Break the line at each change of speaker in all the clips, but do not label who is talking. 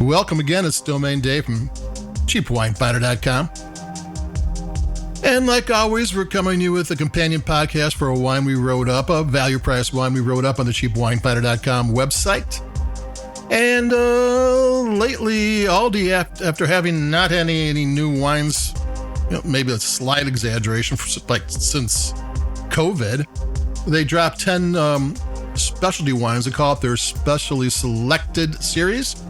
Welcome again, it's Domain Dave from cheapwinefinder.com. And like always, we're coming to you with a companion podcast for a wine we wrote up, a value price wine we wrote up on the cheapwinefinder.com website. And lately, Aldi, after having not had any new wines, maybe a slight exaggeration, since COVID, they dropped 10 specialty wines. They call it their specially selected series.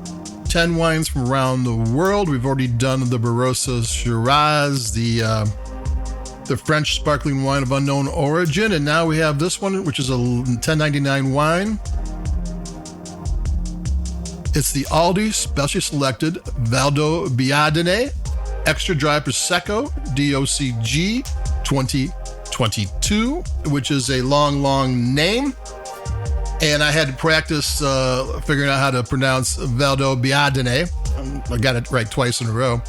10 wines from around the world. We've already done the Barossa Shiraz, the French sparkling wine of unknown origin, and now we have this one, which is a $10.99 wine. It's the Aldi Specially Selected Valdobbiadene Extra Dry Prosecco DOCG 2022, which is a long name. And I had to practice figuring out how to pronounce Valdobbiadene. I got it right twice in a row.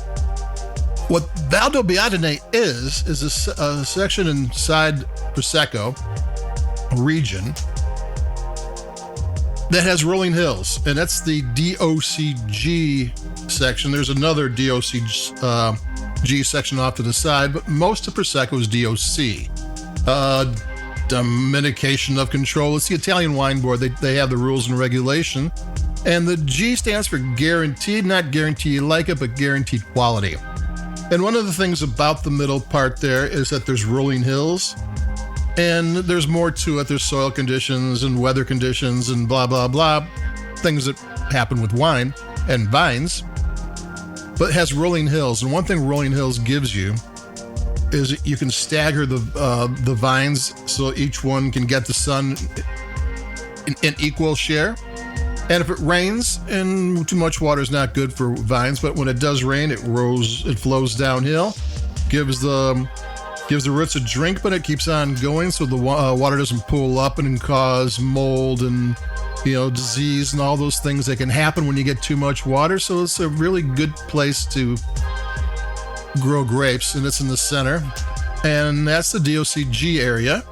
What Valdobbiadene is a section inside Prosecco region that has rolling hills, and that's the DOCG section. There's another DOCG section off to the side, but most of Prosecco is DOC. Dominication of control. It's the Italian Wine Board. They have the rules and regulation. And the G stands for guaranteed, not guarantee you like it, but guaranteed quality. And one of the things about the middle part there is that there's rolling hills, and there's more to it. There's soil conditions and weather conditions and blah, blah, blah, things that happen with wine and vines, but it has rolling hills. And one thing rolling hills gives you is you can stagger the vines so each one can get the sun in equal share. And if it rains, and too much water is not good for vines, but when it does rain, it flows downhill, gives the roots a drink, but it keeps on going, so the water doesn't pool up and cause mold and disease and all those things that can happen when you get too much water. So it's a really good place to grow grapes, and it's in the center, and that's the DOCG area.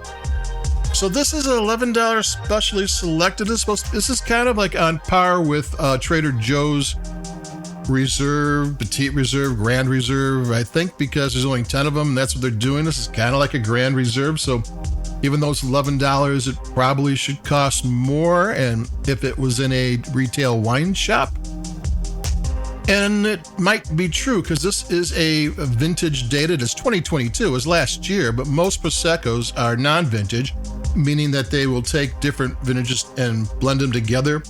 So this is an $11 specially selected. This is kind of like on par with Trader Joe's Reserve, Petite Reserve, Grand Reserve, I think, because there's only 10 of them. That's what they're doing. This is kind of like a Grand Reserve. So even though it's $11, it probably should cost more, and if it was in a retail wine shop. And it might be true, because this is a vintage dated. It's 2022, it was last year, but most Proseccos are non-vintage, meaning that they will take different vintages and blend them together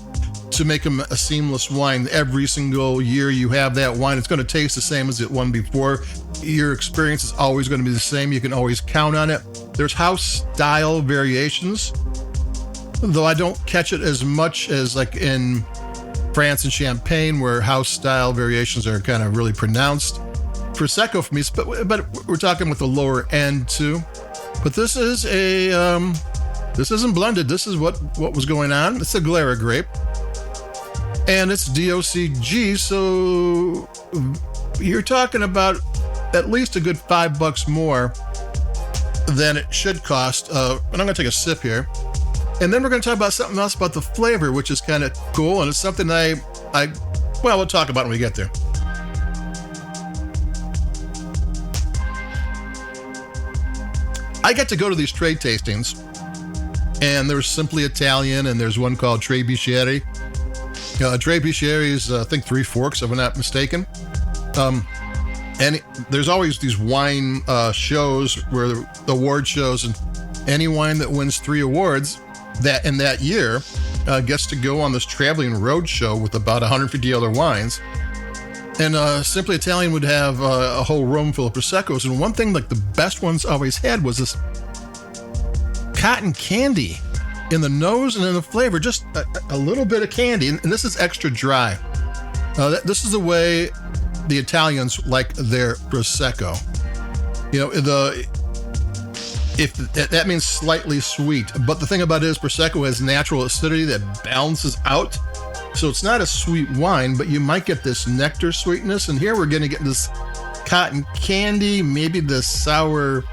to make them a seamless wine. Every single year you have that wine, it's going to taste the same as the one before. Your experience is always going to be the same. You can always count on it. There's house style variations, though I don't catch it as much as like in France and Champagne, where house style variations are kind of really pronounced. Prosecco for me, but we're talking with the lower end too. But this is this isn't blended. This is what was going on. It's a Glera grape, and it's DOCG. So you're talking about at least a good $5 more than it should cost. And I'm going to take a sip here. And then we're going to talk about something else about the flavor, which is kind of cool. And it's something we'll talk about when we get there. I get to go to these trade tastings, and there's Simply Italian, and there's one called Tre Bicchieri. Tre Bicchieri is, I think, 3 Forks, if I'm not mistaken. And there's always these wine shows, where the award shows, and any wine that wins 3 awards that in that year gets to go on this traveling road show with about 150 other wines. And Simply Italian would have a whole room full of Proseccos. And one thing, like the best ones always had, was this cotton candy in the nose and in the flavor, just a little bit of candy. And this is extra dry. This is the way the Italians like their Prosecco. If that means slightly sweet, but the thing about it is Prosecco has natural acidity that balances out, so it's not a sweet wine, but you might get this nectar sweetness, and here we're going to get this cotton candy, maybe the sour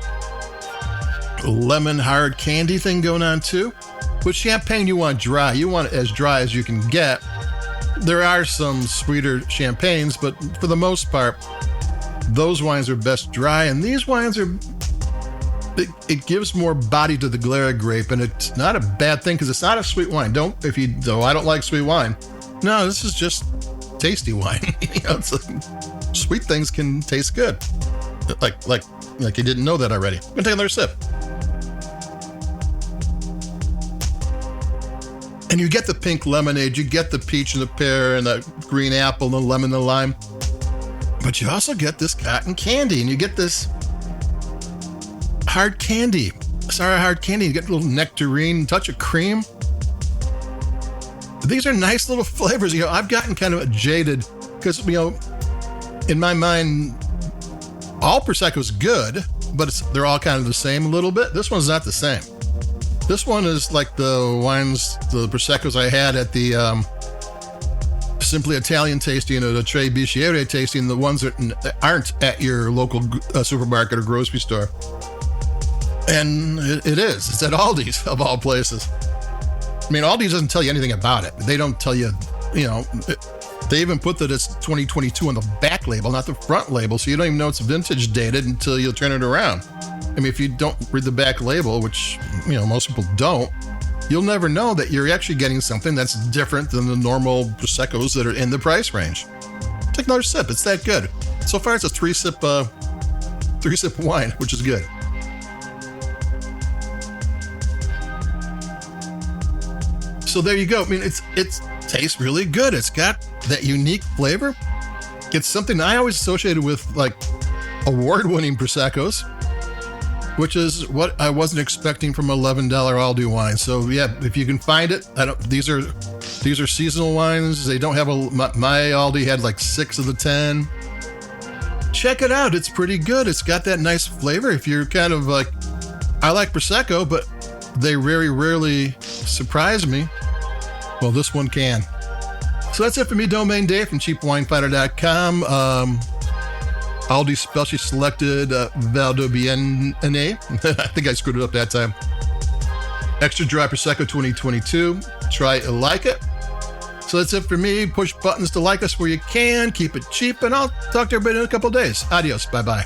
lemon hard candy thing going on too. With champagne, you want dry. You want it as dry as you can get. There are some sweeter champagnes, but for the most part, those wines are best dry, and these wines are, it gives more body to the Glera grape, and it's not a bad thing because it's not a sweet wine. I don't like sweet wine. No, this is just tasty wine. It's like, sweet things can taste good. Like you didn't know that already. I'm gonna take another sip. And you get the pink lemonade, you get the peach and the pear and the green apple and the lemon and the lime. But you also get this cotton candy, and you get this hard candy. Hard candy. You get a little nectarine, touch of cream. These are nice little flavors. I've gotten kind of jaded because, in my mind, all Prosecco's good, but they're all kind of the same a little bit. This one's not the same. This one is like the wines, the Proseccos I had at the Simply Italian tasting or the Tre Bicchiere tasting, the ones that aren't at your local supermarket or grocery store. And it is. It's at Aldi's, of all places. I mean, Aldi doesn't tell you anything about it. They don't tell you, they even put that it's 2022 on the back label, not the front label, so you don't even know it's vintage dated until you turn it around. I mean, if you don't read the back label, which, most people don't, you'll never know that you're actually getting something that's different than the normal Proseccos that are in the price range. Take another sip. It's that good. So far, it's a three-sip wine, which is good. So there you go. I mean, it tastes really good. It's got that unique flavor. It's something I always associated with like award-winning Proseccos, which is what I wasn't expecting from $11 Aldi wine. So yeah, if you can find it, these are seasonal wines. They don't have my Aldi had like 6 of the 10. Check it out. It's pretty good. It's got that nice flavor. If you're kind of like, I like Prosecco, but they very rarely surprise me. Well, this one can. So that's it for me, Domain Dave from CheapWineFinder.com. Aldi specially selected Valdobbiadene. I think I screwed it up that time. Extra Dry Prosecco 2022. Try it, like it. So that's it for me. Push buttons to like us where you can. Keep it cheap, and I'll talk to everybody in a couple of days. Adios. Bye-bye.